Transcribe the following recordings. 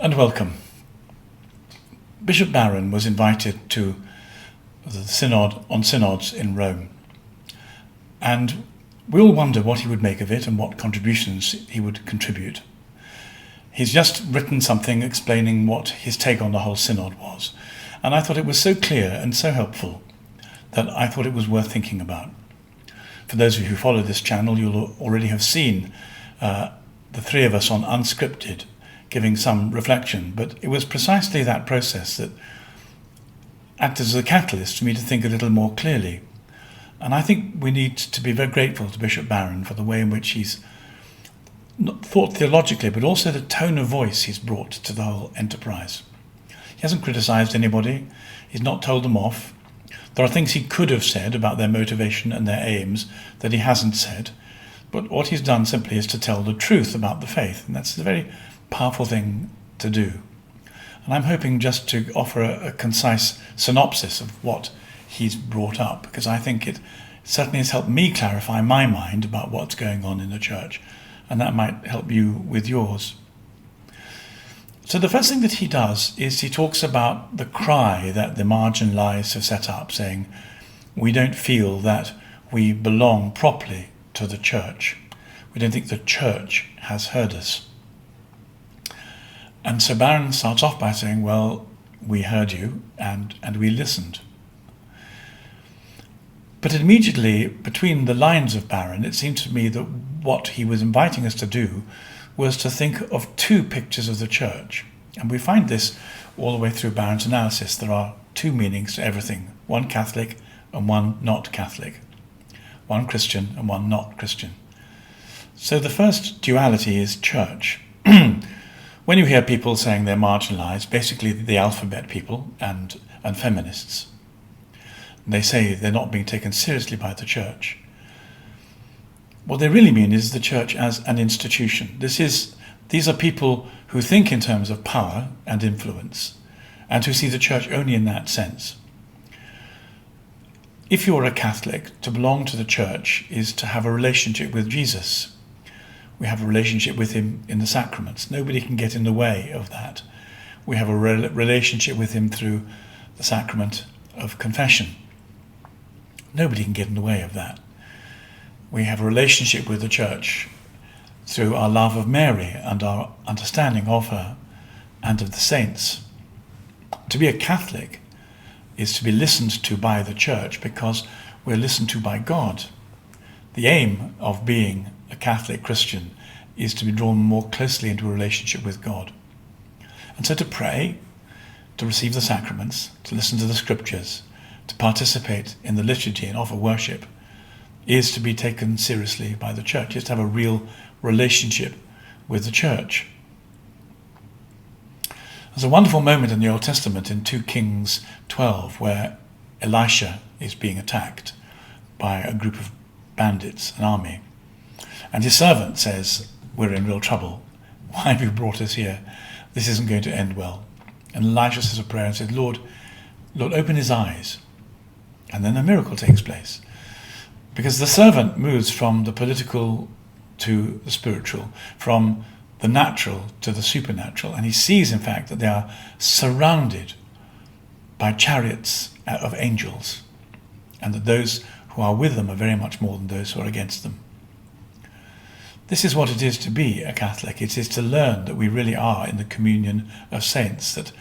and welcome. Bishop Barron was invited to the Synod on Synods in Rome, and we all wonder what he would make of it and what contributions he would contribute. He's just written something explaining what his take on the whole Synod was, and I thought it was so clear and so helpful that I thought it was worth thinking about. For those of you who follow this channel, you'll already have seen the three of us on Unscripted giving some reflection, but it was precisely that process that acted as a catalyst for me to think a little more clearly. And I think we need to be very grateful to Bishop Barron for the way in which he's not thought theologically, but also the tone of voice he's brought to the whole enterprise. He hasn't criticised anybody, he's not told them off. There are things he could have said about their motivation and their aims that he hasn't said, but what he's done simply is to tell the truth about the faith, and that's a very powerful thing to do. And I'm hoping just to offer a concise synopsis of what he's brought up, because I think it certainly has helped me clarify my mind about what's going on in the church, and that might help you with yours. So the first thing that he does is he talks about the cry that the marginalised have set up, saying, we don't feel that we belong properly to the church. We don't think the church has heard us. And so Barron starts off by saying, well, we heard you and we listened. But immediately, between the lines of Barron, it seemed to me that what he was inviting us to do was to think of two pictures of the church. And we find this all the way through Barron's analysis. There are two meanings to everything, one Catholic and one not Catholic, one Christian and one not Christian. So the first duality is church. When you hear people saying they're marginalised, basically the alphabet people and feminists, they say they're not being taken seriously by the church. What they really mean is the church as an institution. These are people who think in terms of power and influence, and who see the church only in that sense. If you're a Catholic, to belong to the church is to have a relationship with Jesus. We have a relationship with him in the sacraments. Nobody can get in the way of that. We have a relationship with him through the sacrament of confession. Nobody can get in the way of that. We have a relationship with the church through our love of Mary and our understanding of her and of the saints. To be a Catholic is to be listened to by the church because we're listened to by God. The aim of being a Catholic Christian is to be drawn more closely into a relationship with God. And so to pray, to receive the sacraments, to listen to the scriptures, to participate in the liturgy and offer worship is to be taken seriously by the church, is to have a real relationship with the church. There's a wonderful moment in the Old Testament in 2 Kings 12 where Elisha is being attacked by a group of bandits, an army. And his servant says, we're in real trouble. Why have you brought us here? This isn't going to end well. And Elisha says a prayer and says, Lord, open his eyes. And then a miracle takes place. Because the servant moves from the political to the spiritual, from the natural to the supernatural. And he sees, in fact, that they are surrounded by chariots of angels, and that those who are with them are very much more than those who are against them. This is what it is to be a Catholic. It is to learn that we really are in the communion of saints, that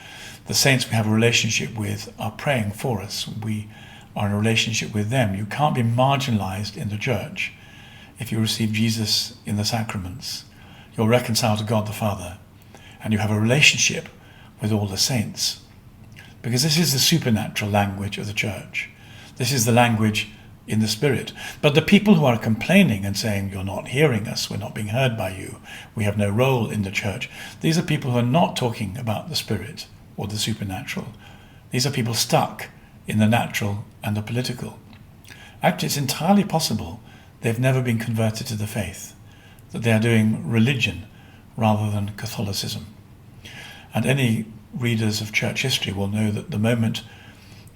the saints we have a relationship with are praying for us. We are in a relationship with them. You can't be marginalised in the church if you receive Jesus in the sacraments. You're reconciled to God the Father, and you have a relationship with all the saints. Because this is the supernatural language of the church. This is the language in the Spirit. But the people who are complaining and saying, you're not hearing us, we're not being heard by you, we have no role in the church, these are people who are not talking about the Spirit or the supernatural. These are people stuck in the natural and the political. Actually, it's entirely possible they've never been converted to the faith, that they are doing religion rather than Catholicism. And any readers of church history will know that the moment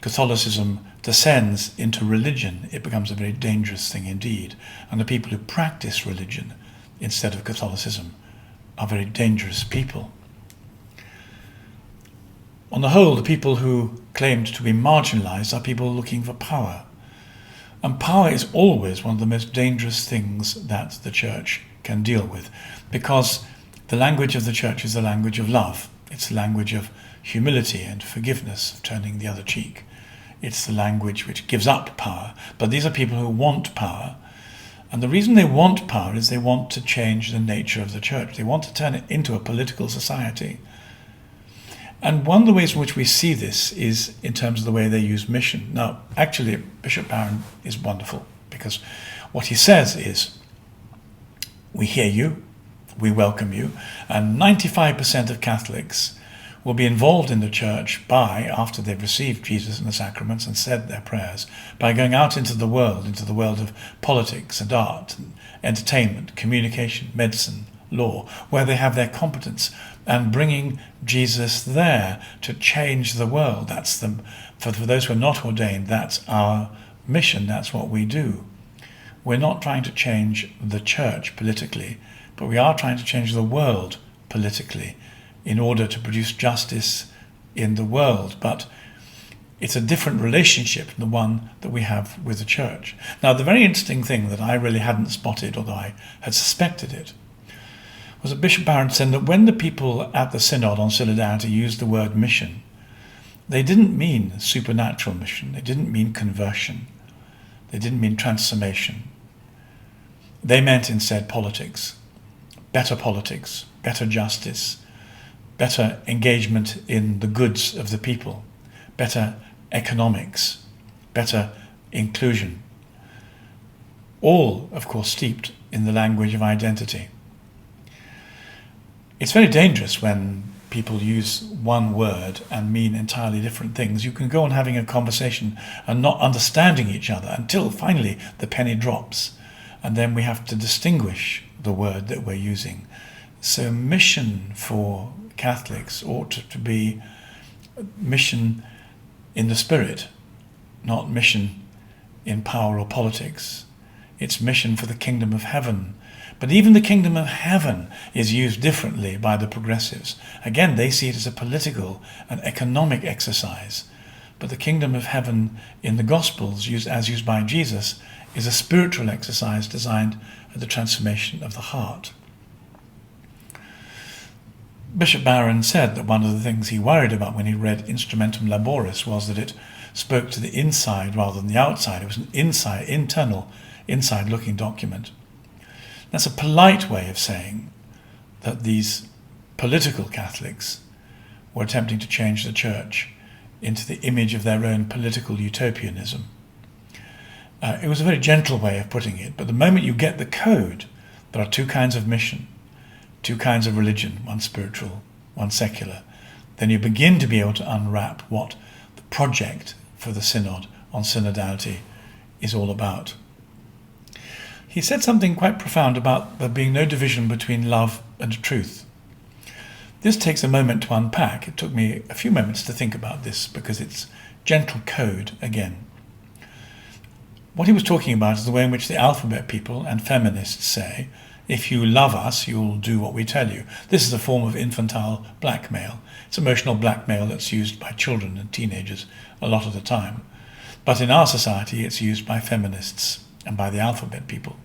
Catholicism descends into religion, it becomes a very dangerous thing indeed. And the people who practice religion instead of Catholicism are very dangerous people. On the whole, the people who claimed to be marginalised are people looking for power. And power is always one of the most dangerous things that the church can deal with, because the language of the church is the language of love. It's the language of humility and forgiveness, of turning the other cheek. It's the language which gives up power. But these are people who want power. And the reason they want power is they want to change the nature of the church. They want to turn it into a political society. And one of the ways in which we see this is in terms of the way they use mission. Now, actually, Bishop Barron is wonderful, because what he says is, we hear you, we welcome you, and 95% of Catholics will be involved in the church after they've received Jesus and the sacraments and said their prayers, by going out into the world of politics and art, and entertainment, communication, medicine, law, where they have their competence, and bringing Jesus there to change the world. That's for those who are not ordained, that's our mission, that's what we do. We're not trying to change the church politically, but we are trying to change the world politically in order to produce justice in the world. But it's a different relationship than the one that we have with the church. Now, the very interesting thing that I really hadn't spotted, although I had suspected it, was that Bishop Barron said that when the people at the Synod on Solidarity used the word mission, they didn't mean supernatural mission, they didn't mean conversion, they didn't mean transformation. They meant instead politics, better justice, better engagement in the goods of the people, better economics, better inclusion. All, of course, steeped in the language of identity. It's very dangerous when people use one word and mean entirely different things. You can go on having a conversation and not understanding each other until finally the penny drops, and then we have to distinguish the word that we're using. So mission for Catholics ought to be mission in the spirit, not mission in power or politics. It's mission for the kingdom of heaven. But even the kingdom of heaven is used differently by the progressives. Again, they see it as a political and economic exercise. But the kingdom of heaven in the Gospels, as used by Jesus, is a spiritual exercise designed at the transformation of the heart. Bishop Barron said that one of the things he worried about when he read Instrumentum Laboris was that it spoke to the inside rather than the outside. It was an internal, inside-looking document. That's a polite way of saying that these political Catholics were attempting to change the church into the image of their own political utopianism. It was a very gentle way of putting it, but the moment you get the code, there are two kinds of mission, two kinds of religion, one spiritual, one secular, then you begin to be able to unwrap what the project for the Synod on synodality is all about. He said something quite profound about there being no division between love and truth. This takes a moment to unpack. It took me a few moments to think about this because it's gentle code again. What he was talking about is the way in which the alphabet people and feminists say, if you love us, you'll do what we tell you. This is a form of infantile blackmail. It's emotional blackmail that's used by children and teenagers a lot of the time. But in our society, it's used by feminists and by the alphabet people.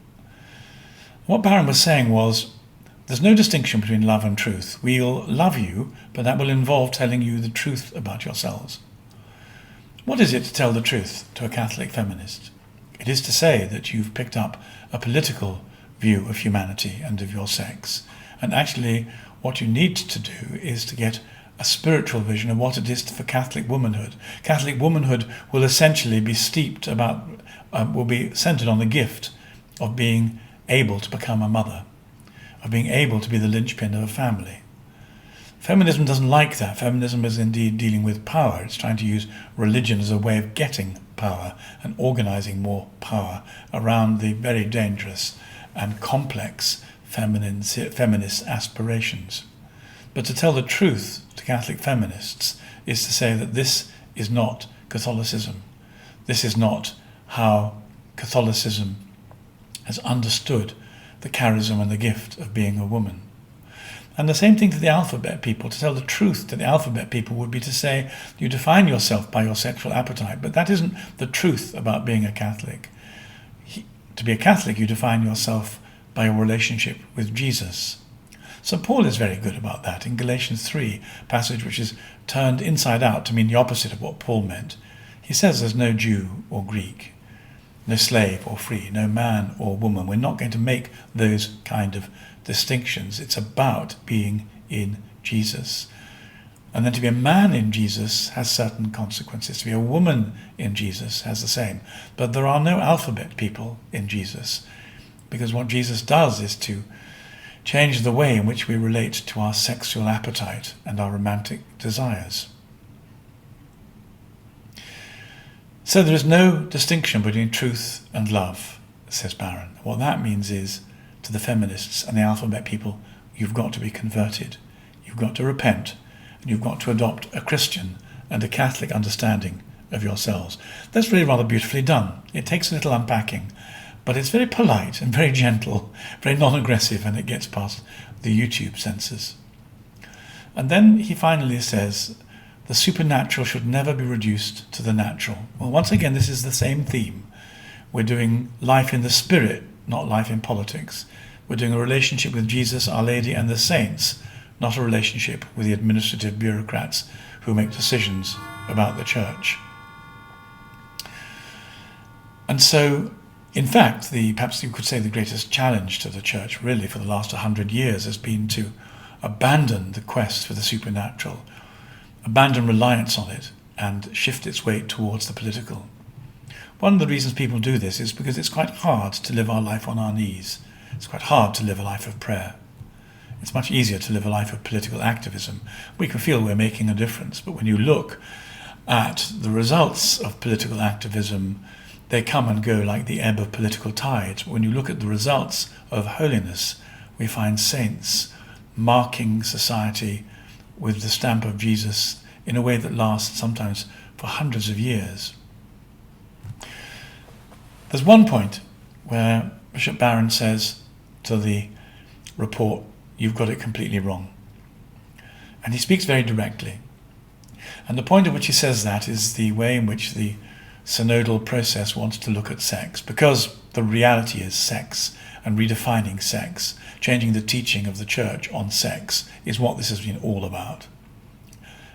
What Barron was saying was, there's no distinction between love and truth. We'll love you, but that will involve telling you the truth about yourselves. What is it to tell the truth to a Catholic feminist? It is to say that you've picked up a political view of humanity and of your sex. And actually, what you need to do is to get a spiritual vision of what it is for Catholic womanhood. Catholic womanhood will essentially be will be centered on the gift of being able to become a mother, of being able to be the linchpin of a family. Feminism doesn't like that. Feminism is indeed dealing with power. It's trying to use religion as a way of getting power and organizing more power around the very dangerous and complex feminist aspirations. But to tell the truth to Catholic feminists is to say that this is not Catholicism. This is not how Catholicism has understood the charism and the gift of being a woman. And the same thing to the alphabet people. To tell the truth to the alphabet people would be to say, you define yourself by your sexual appetite, but that isn't the truth about being a Catholic. To be a Catholic, you define yourself by your relationship with Jesus. So Paul is very good about that in Galatians 3, passage which is turned inside out to mean the opposite of what Paul meant. He says there's no Jew or Greek, no slave or free, no man or woman. We're not going to make those kind of distinctions. It's about being in Jesus. And then to be a man in Jesus has certain consequences. To be a woman in Jesus has the same. But there are no alphabet people in Jesus, because what Jesus does is to change the way in which we relate to our sexual appetite and our romantic desires. So there is no distinction between truth and love, says Barron. What that means is, to the feminists and the alphabet people, you've got to be converted. You've got to repent. And you've got to adopt a Christian and a Catholic understanding of yourselves. That's really rather beautifully done. It takes a little unpacking, but it's very polite and very gentle, very non-aggressive, and it gets past the YouTube censors. And then he finally says, the supernatural should never be reduced to the natural. Well, once again, this is the same theme. We're doing life in the spirit, not life in politics. We're doing a relationship with Jesus, Our Lady, and the saints, not a relationship with the administrative bureaucrats who make decisions about the church. And so, in fact, perhaps you could say the greatest challenge to the church really for the last 100 years has been to abandon the quest for the supernatural, abandon reliance on it, and shift its weight towards the political. One of the reasons people do this is because it's quite hard to live our life on our knees. It's quite hard to live a life of prayer. It's much easier to live a life of political activism. We can feel we're making a difference, but when you look at the results of political activism, they come and go like the ebb of political tides. When you look at the results of holiness, we find saints marking society with the stamp of Jesus in a way that lasts sometimes for hundreds of years. There's one point where Bishop Barron says to the report, you've got it completely wrong. And he speaks very directly. And the point at which he says that is the way in which the synodal process wants to look at sex, because the reality is sex, and redefining sex, changing the teaching of the church on sex, is what this has been all about.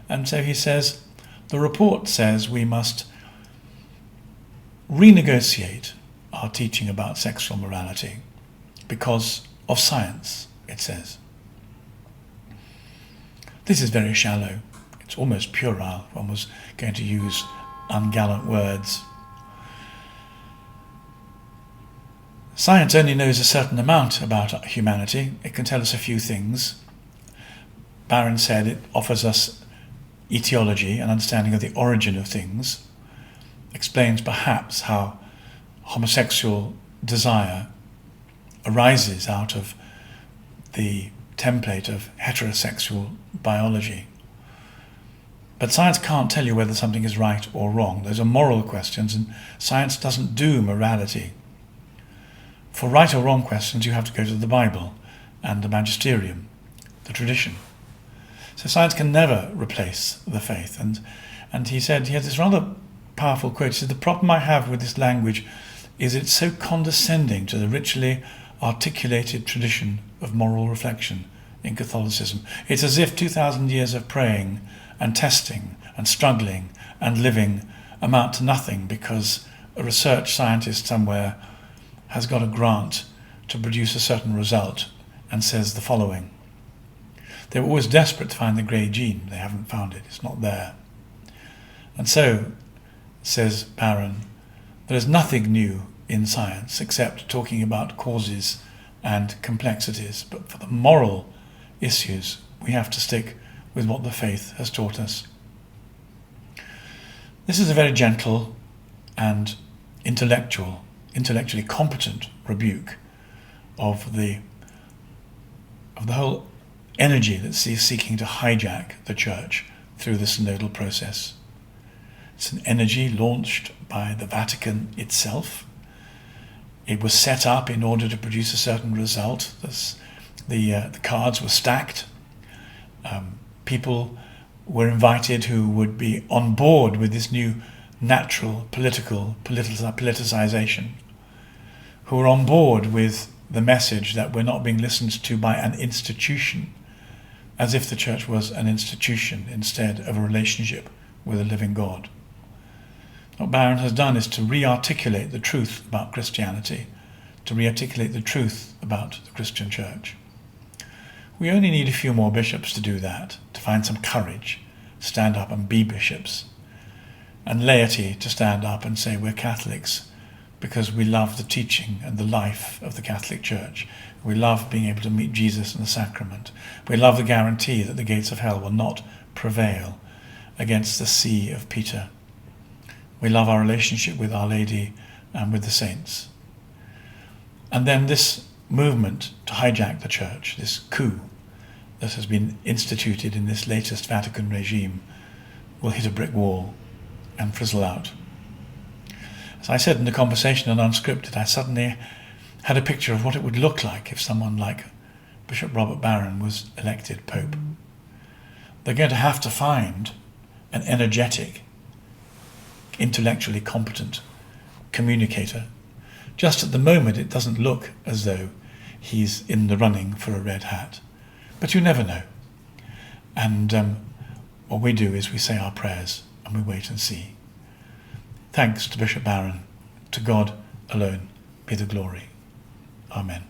And so he says, the report says we must renegotiate our teaching about sexual morality because of science, it says. This is very shallow. It's almost puerile. One was going to use ungallant words. Science only knows a certain amount about humanity. It can tell us a few things. Barron said it offers us etiology, an understanding of the origin of things, explains perhaps how homosexual desire arises out of the template of heterosexual biology. But science can't tell you whether something is right or wrong. Those are moral questions, and science doesn't do morality. For right or wrong questions, you have to go to the Bible and the magisterium, the tradition. So science can never replace the faith. And he said, he had this rather powerful quote. He said, the problem I have with this language is it's so condescending to the richly articulated tradition of moral reflection in Catholicism. It's as if 2,000 years of praying and testing and struggling and living amount to nothing because a research scientist somewhere has got a grant to produce a certain result and says the following. They were always desperate to find the grey gene. They haven't found it. It's not there. And so, says Barron, there is nothing new in science except talking about causes and complexities. But for the moral issues, we have to stick with what the faith has taught us. This is a very gentle and intellectually competent rebuke of the whole energy that's seeking to hijack the church through the synodal process. It's an energy launched by the Vatican itself. It was set up in order to produce a certain result. The cards were stacked People were invited who would be on board with this new natural politicization, who were on board with the message that we're not being listened to by an institution, as if the church was an institution instead of a relationship with a living God. What Barron has done is to re-articulate the truth about Christianity, to re-articulate the truth about the Christian church. We only need a few more bishops to do that, to find some courage, stand up and be bishops, and laity to stand up and say we're Catholics because we love the teaching and the life of the Catholic Church. We love being able to meet Jesus in the sacrament. We love the guarantee that the gates of hell will not prevail against the see of Peter. We love our relationship with Our Lady and with the saints. And then this movement to hijack the church, this coup that has been instituted in this latest Vatican regime, will hit a brick wall and frizzle out. As I said in the conversation on Unscripted, I suddenly had a picture of what it would look like if someone like Bishop Robert Barron was elected Pope. They're going to have to find an energetic, intellectually competent communicator. Just at the moment, it doesn't look as though he's in the running for a red hat. But you never know. And what we do is we say our prayers and we wait and see. Thanks to Bishop Barron. To God alone be the glory. Amen.